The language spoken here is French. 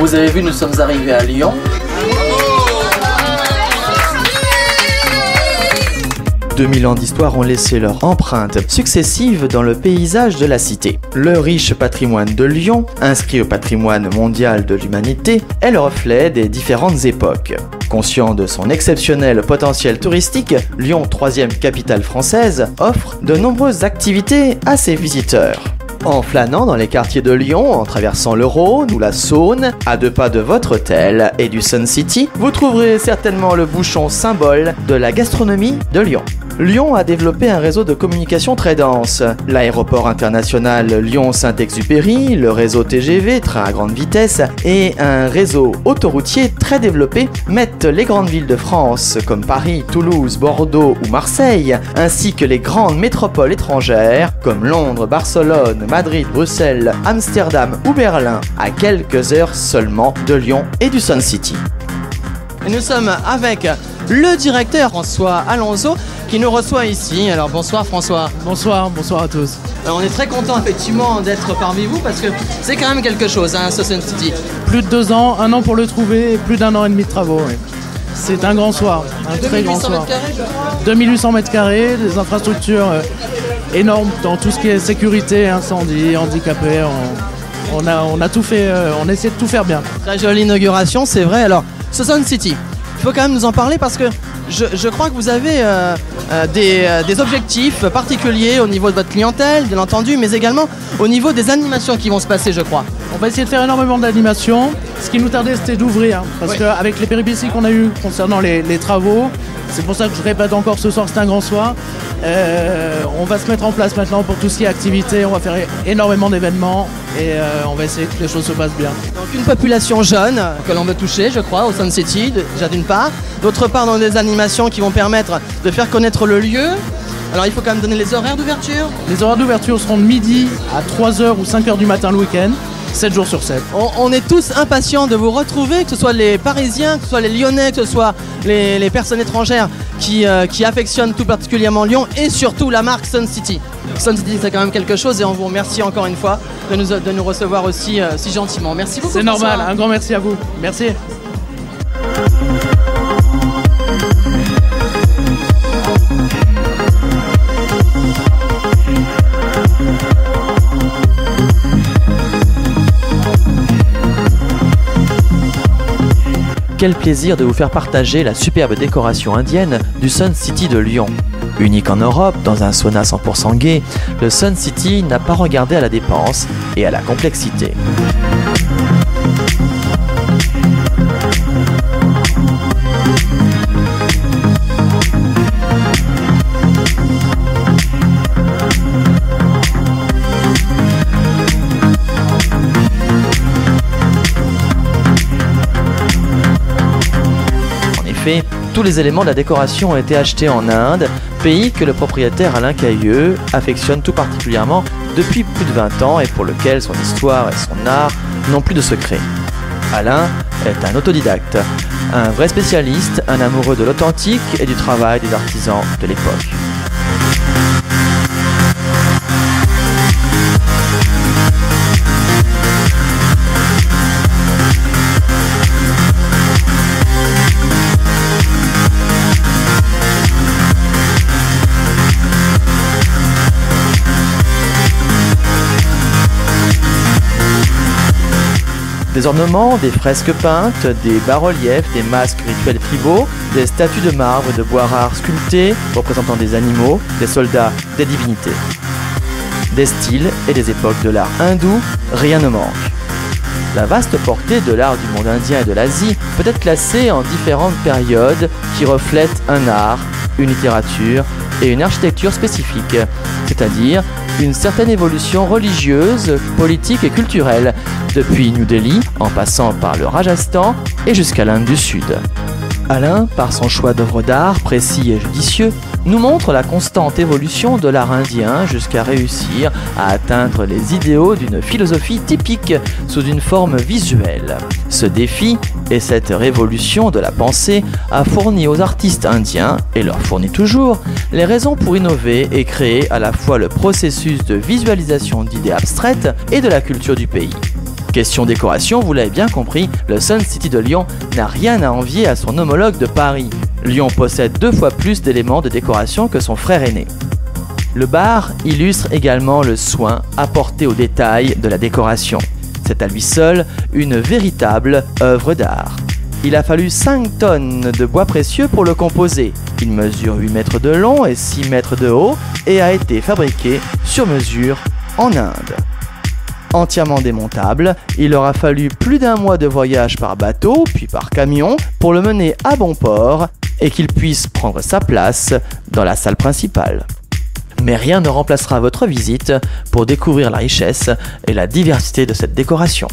vous avez vu, nous sommes arrivés à Lyon. 2000 ans d'histoire ont laissé leur empreinte successive dans le paysage de la cité. Le riche patrimoine de Lyon, inscrit au patrimoine mondial de l'humanité, est le reflet des différentes époques. Conscient de son exceptionnel potentiel touristique, Lyon, 3e capitale française, offre de nombreuses activités à ses visiteurs. En flânant dans les quartiers de Lyon, en traversant le Rhône ou la Saône, à 2 pas de votre hôtel et du Sun City, vous trouverez certainement le bouchon symbole de la gastronomie de Lyon. Lyon a développé un réseau de communication très dense. L'aéroport international Lyon-Saint-Exupéry, le réseau TGV, train à grande vitesse, et un réseau autoroutier très développé mettent les grandes villes de France comme Paris, Toulouse, Bordeaux ou Marseille, ainsi que les grandes métropoles étrangères comme Londres, Barcelone, Madrid, Bruxelles, Amsterdam ou Berlin, à quelques heures seulement de Lyon et du Sun City. Et nous sommes avec le directeur François Alonso qui nous reçoit ici. Alors bonsoir François. Bonsoir à tous. Alors, on est très content effectivement d'être parmi vous parce que c'est quand même quelque chose, hein, ce Sun City. Plus de 2 ans, 1 an pour le trouver et plus d'1 an et demi de travaux. Oui. C'est un grand soir, un très grand soir. 2800 mètres carrés, des infrastructures énormes dans tout ce qui est sécurité, incendie, handicapés. On a tout fait, on essaie de tout faire bien. Très jolie inauguration, c'est vrai. Alors, ce Sun City, il faut quand même nous en parler parce que je crois que vous avez des objectifs particuliers au niveau de votre clientèle, bien entendu, mais également au niveau des animations qui vont se passer, je crois. On va essayer de faire énormément d'animations. Ce qui nous tardait, c'était d'ouvrir, parce qu'avec les péripéties qu'on a eues concernant les travaux, c'est pour ça que je répète encore ce soir, c'est un grand soir. On va se mettre en place maintenant pour tout ce qui est activité, on va faire énormément d'événements et on va essayer que les choses se passent bien. Donc une population jeune que l'on veut toucher, je crois, au Sun City, déjà d'une part. D'autre part, dans des animations qui vont permettre de faire connaître le lieu. Alors il faut quand même donner les horaires d'ouverture. Les horaires d'ouverture seront de midi à 3h ou 5h du matin le week-end. 7 jours sur 7. On est tous impatients de vous retrouver, que ce soit les Parisiens, que ce soit les Lyonnais, que ce soit les personnes étrangères qui affectionnent tout particulièrement Lyon et surtout la marque Sun City. Sun City, c'est quand même quelque chose et on vous remercie encore une fois de nous recevoir aussi si gentiment. Merci beaucoup. C'est normal, un grand merci à vous. Merci. Quel plaisir de vous faire partager la superbe décoration indienne du Sun City de Lyon. Unique en Europe, dans un sauna 100% gay, le Sun City n'a pas regardé à la dépense et à la complexité. Tous les éléments de la décoration ont été achetés en Inde, pays que le propriétaire Alain Cailleux affectionne tout particulièrement depuis plus de 20 ans et pour lequel son histoire et son art n'ont plus de secret. Alain est un autodidacte, un vrai spécialiste, un amoureux de l'authentique et du travail des artisans de l'époque. Des ornements, des fresques peintes, des bas-reliefs, des masques rituels tribaux, des statues de marbre et de bois rares sculptées représentant des animaux, des soldats, des divinités. Des styles et des époques de l'art hindou, rien ne manque. La vaste portée de l'art du monde indien et de l'Asie peut être classée en différentes périodes qui reflètent un art, une littérature et une architecture spécifiques, c'est-à-dire une certaine évolution religieuse, politique et culturelle, depuis New Delhi, en passant par le Rajasthan et jusqu'à l'Inde du Sud. Alain, par son choix d'œuvres d'art précis et judicieux, nous montre la constante évolution de l'art indien jusqu'à réussir à atteindre les idéaux d'une philosophie typique sous une forme visuelle. Ce défi et cette révolution de la pensée a fourni aux artistes indiens, et leur fournit toujours, les raisons pour innover et créer à la fois le processus de visualisation d'idées abstraites et de la culture du pays. Question décoration, vous l'avez bien compris, le Sun City de Lyon n'a rien à envier à son homologue de Paris. Lyon possède 2 fois plus d'éléments de décoration que son frère aîné. Le bar illustre également le soin apporté aux détails de la décoration. C'est à lui seul une véritable œuvre d'art. Il a fallu 5 tonnes de bois précieux pour le composer. Il mesure 8 mètres de long et 6 mètres de haut et a été fabriqué sur mesure en Inde. Entièrement démontable, il aura fallu plus d'1 mois de voyage par bateau puis par camion pour le mener à bon port et qu'il puisse prendre sa place dans la salle principale. Mais rien ne remplacera votre visite pour découvrir la richesse et la diversité de cette décoration.